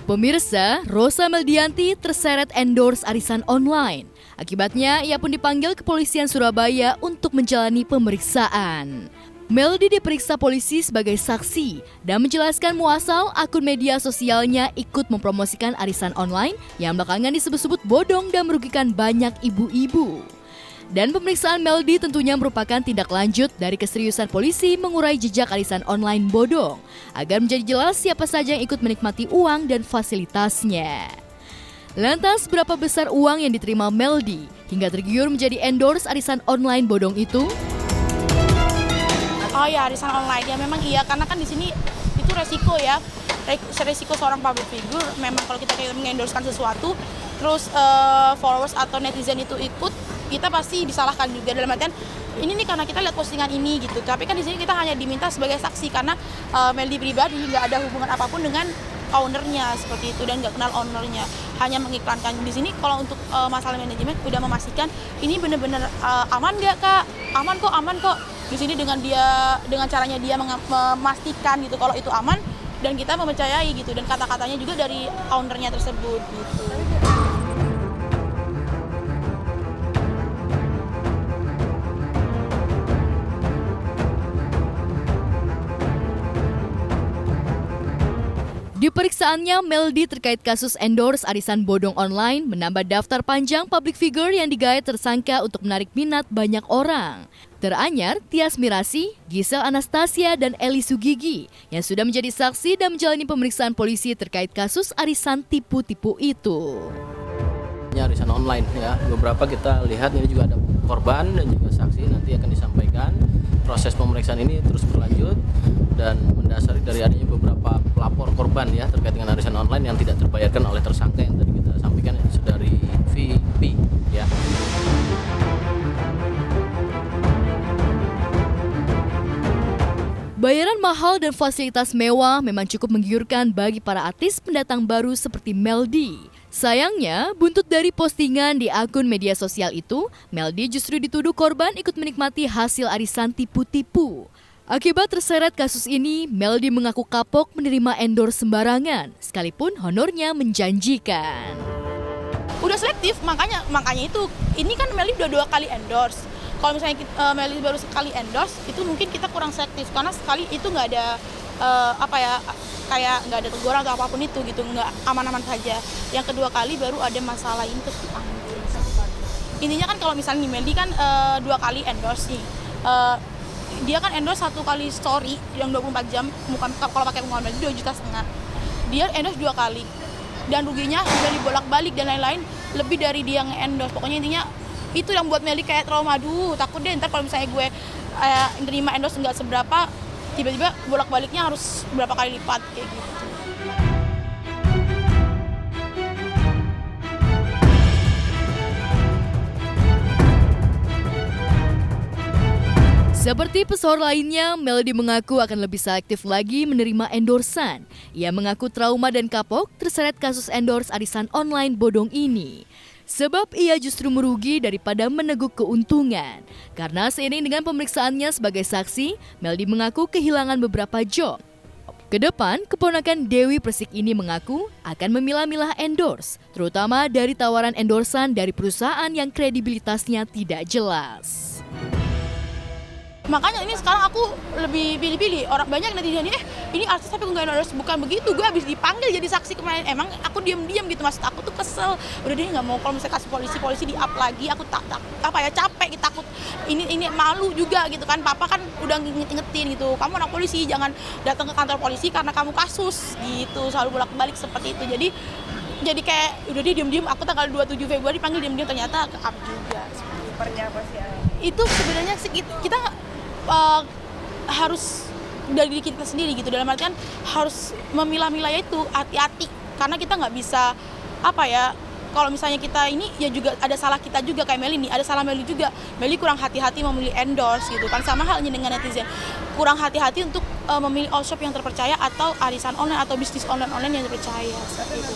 Pemirsa, Rosa Meldianti terseret endorse arisan online. Akibatnya, ia pun dipanggil kepolisian Surabaya untuk menjalani pemeriksaan. Meldi diperiksa polisi sebagai saksi dan menjelaskan muasal akun media sosialnya ikut mempromosikan arisan online yang belakangan disebut-sebut bodong dan merugikan banyak ibu-ibu. Dan pemeriksaan Meldi tentunya merupakan tindak lanjut dari keseriusan polisi mengurai jejak arisan online bodong agar menjadi jelas siapa saja yang ikut menikmati uang dan fasilitasnya. Lantas berapa besar uang yang diterima Meldi hingga tergiur menjadi endorse arisan online bodong itu? Oh ya, arisan online ya memang iya, karena kan di sini itu resiko ya. Resiko seorang public figure memang kalau kita mengendorsekan sesuatu terus followers atau netizen itu ikut, kita pasti disalahkan juga dalam artian ini nih karena kita lihat postingan ini gitu. Tapi kan di sini kita hanya diminta sebagai saksi karena Meldi pribadi nggak ada hubungan apapun dengan ownernya seperti itu dan nggak kenal ownernya, hanya mengiklankan di sini. Kalau untuk masalah manajemen udah memastikan ini benar-benar aman nggak kak, aman kok di sini dengan caranya dia memastikan gitu kalau itu aman dan kita mempercayai gitu, dan kata-katanya juga dari ownernya tersebut gitu. Di pemeriksaannya, Meldi terkait kasus endorse arisan bodong online menambah daftar panjang public figure yang digait tersangka untuk menarik minat banyak orang. Teranyar, Tias Mirasih, Gisel Anastasia, dan Eli Sugigi yang sudah menjadi saksi dan menjalani pemeriksaan polisi terkait kasus arisan tipu-tipu itu. Arisan online ya, beberapa kita lihat ini juga ada korban dan juga saksi, nanti akan disampaikan. Proses pemeriksaan ini terus berlanjut dan mendasari dari adanya beberapa pelapor korban ya terkait dengan arisan online yang tidak terbayarkan oleh tersangka yang tadi kita sampaikan dari VP ya. Bayaran mahal dan fasilitas mewah memang cukup menggiurkan bagi para artis pendatang baru seperti Meldi. Sayangnya, buntut dari postingan di akun media sosial itu, Meldi justru dituduh korban ikut menikmati hasil arisan tipu-tipu. Akibat terseret kasus ini, Meldi mengaku kapok menerima endorse sembarangan, sekalipun honornya menjanjikan. Udah selektif, makanya itu, ini kan Meldi udah 2 kali endorse. Kalau misalnya Meldi baru sekali endorse, itu mungkin kita kurang selektif karena sekali itu nggak ada kayak nggak ada teguran atau apapun itu gitu, nggak aman-aman saja. Yang kedua kali baru ada masalah ini terus dipanggil. Intinya kan kalau misalnya Meldi kan 2 kali endorse nih, dia kan endorse 1 kali story yang 24 jam, kalau pakai pengeluaran Meldi 2,5 juta. Dia endorse 2 kali dan ruginya sudah dibolak-balik dan lain-lain lebih dari dia nge-endorse. Pokoknya intinya itu yang buat Meldi kayak trauma. Takut deh ntar kalau misalnya gue nerima endorse nggak seberapa, tiba-tiba bolak-baliknya harus berapa kali lipat kayak gitu. Seperti pesohor lainnya, Meldi mengaku akan lebih selektif lagi menerima endorsan. Ia mengaku trauma dan kapok terseret kasus endorse arisan online bodong ini. Sebab ia justru merugi daripada meneguk keuntungan. Karena seiring dengan pemeriksaannya sebagai saksi, Meldi mengaku kehilangan beberapa job. Kedepan, keponakan Dewi Persik ini mengaku akan memilah-milah endorse, terutama dari tawaran endorsan dari perusahaan yang kredibilitasnya tidak jelas. Makanya ini sekarang aku lebih pilih-pilih. Orang banyak netizen ini artis tapi nggak endorse, bukan begitu. Gue habis dipanggil jadi saksi kemarin. Emang aku diam-diam gitu, maksud aku tuh kesel. Udah deh nggak mau, kalau misalnya kasih polisi di up lagi. Aku capek, takut ini malu juga gitu kan. Papa kan udah ngingetin gitu. Kamu anak polisi, jangan datang ke kantor polisi karena kamu kasus gitu. Selalu bolak-balik seperti itu. Jadi kayak udah deh diam-diam. Aku tanggal 27 Februari panggil diam-diam, ternyata ke up juga. Sepertinya apa sih? Itu sebenarnya kita harus dari diri kita sendiri gitu, dalam artian harus memilah-milah itu hati-hati karena kita nggak bisa kalau misalnya kita ini ya juga ada salah kita juga, kayak Meli nih ada salah Meli juga. Meli kurang hati-hati memilih endorse gitu kan, sama halnya dengan netizen kurang hati-hati untuk memilih all shop yang terpercaya atau arisan online atau bisnis online yang terpercaya seperti itu.